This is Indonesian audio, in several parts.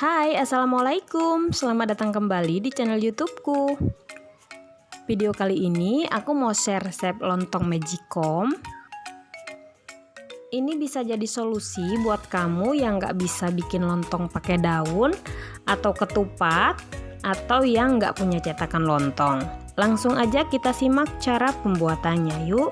Hai, Assalamualaikum. Selamat datang kembali di channel YouTubeku. Video kali ini aku mau share resep lontong magicom. Ini bisa jadi solusi buat kamu yang nggak bisa bikin lontong pakai daun atau ketupat, atau yang nggak punya cetakan lontong. Langsung aja kita simak cara pembuatannya yuk.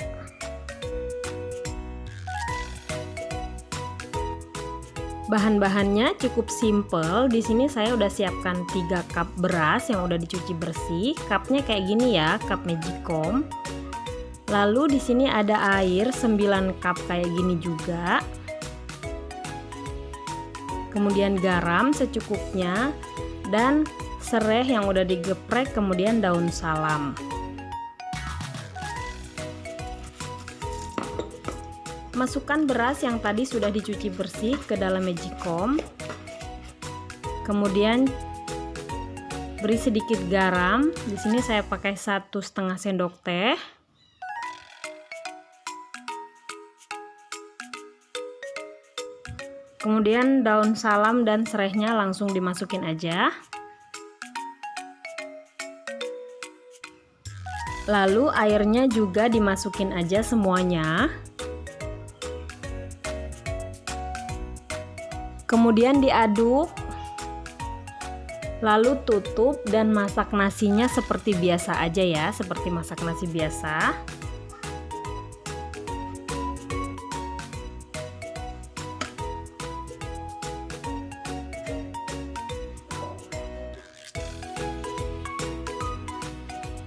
Bahan-bahannya cukup simple. Di sini saya udah siapkan 3 cup beras yang udah dicuci bersih. Cupnya kayak gini ya, cup magicom. Lalu di sini ada air 9 cup kayak gini juga. Kemudian garam secukupnya dan serai yang udah digeprek, kemudian daun salam. Masukkan beras yang tadi sudah dicuci bersih ke dalam magicom. Kemudian beri sedikit garam. Di sini saya pakai 1,5 sendok teh. Kemudian daun salam dan serainya langsung dimasukin aja. Lalu airnya juga dimasukin aja semuanya. Kemudian diaduk, lalu tutup dan masak nasinya seperti biasa aja ya, seperti masak nasi biasa.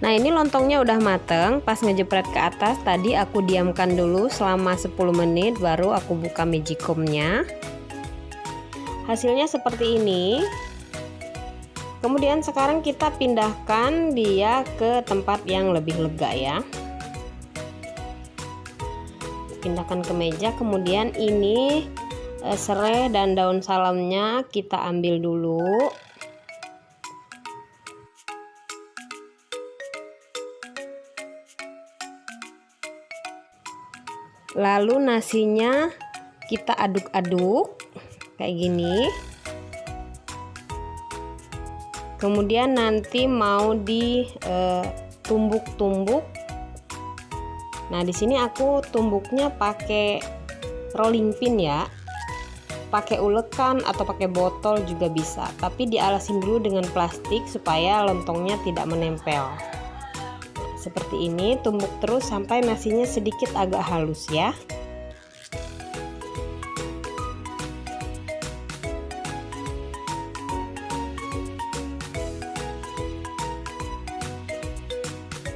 Nah, ini lontongnya udah mateng. Pas ngejepret ke atas tadi aku diamkan dulu selama 10 menit, baru aku buka magicomnya. Hasilnya seperti ini. Kemudian sekarang kita pindahkan dia ke tempat yang lebih lega ya. Pindahkan ke meja. Kemudian ini serai dan daun salamnya kita ambil dulu. Lalu nasinya kita aduk-aduk kayak gini. Kemudian nanti mau ditumbuk-tumbuk. Nah, di sini aku tumbuknya pakai rolling pin ya. Pakai ulekan atau pakai botol juga bisa, tapi dialasin dulu dengan plastik supaya lontongnya tidak menempel. Nah, seperti ini, tumbuk terus sampai nasinya sedikit agak halus ya.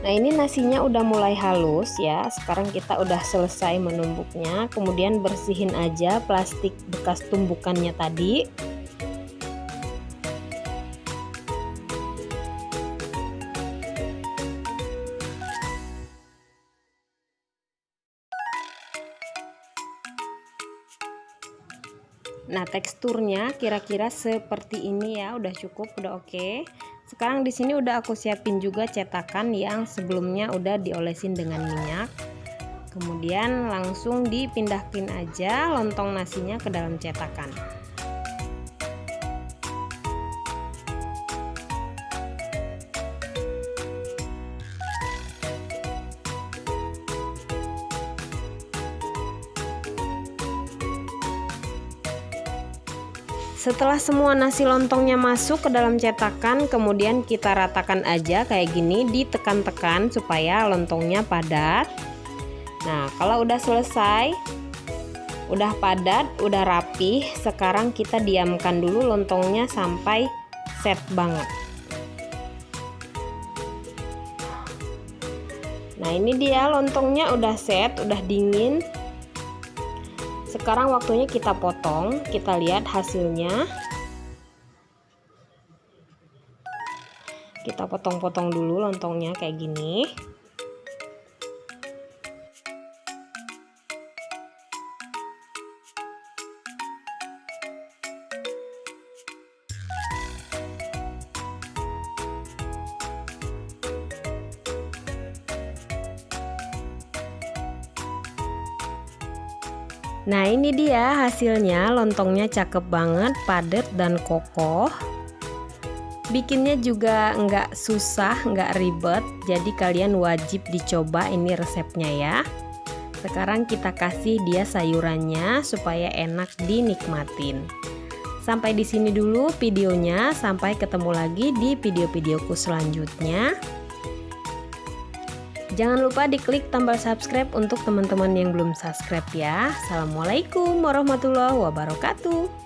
Nah, ini nasinya udah mulai halus ya. Sekarang kita udah selesai menumbuknya. Kemudian bersihin aja plastik bekas tumbukannya tadi. Nah, teksturnya kira-kira seperti ini ya, udah cukup, udah oke. Sekarang di sini udah aku siapin juga cetakan yang sebelumnya udah diolesin dengan minyak. Kemudian langsung dipindahin aja lontong nasinya ke dalam cetakan. Setelah semua nasi lontongnya masuk ke dalam cetakan, kemudian kita ratakan aja kayak gini, ditekan-tekan supaya lontongnya padat. Nah, kalau udah selesai, udah padat, udah rapih, sekarang kita diamkan dulu lontongnya sampai set banget. Nah, ini dia lontongnya udah set, udah dingin. Sekarang waktunya kita potong, kita lihat hasilnya. Kita potong-potong dulu lontongnya kayak gini. Nah ini dia hasilnya, lontongnya cakep banget, padat dan kokoh. Bikinnya juga nggak susah, nggak ribet, jadi kalian wajib dicoba ini resepnya ya. Sekarang kita kasih dia sayurannya supaya enak dinikmatin. Sampai di sini dulu videonya, sampai ketemu lagi di video-videoku selanjutnya. Jangan lupa diklik tombol subscribe untuk teman-teman yang belum subscribe ya. Assalamualaikum warahmatullahi wabarakatuh.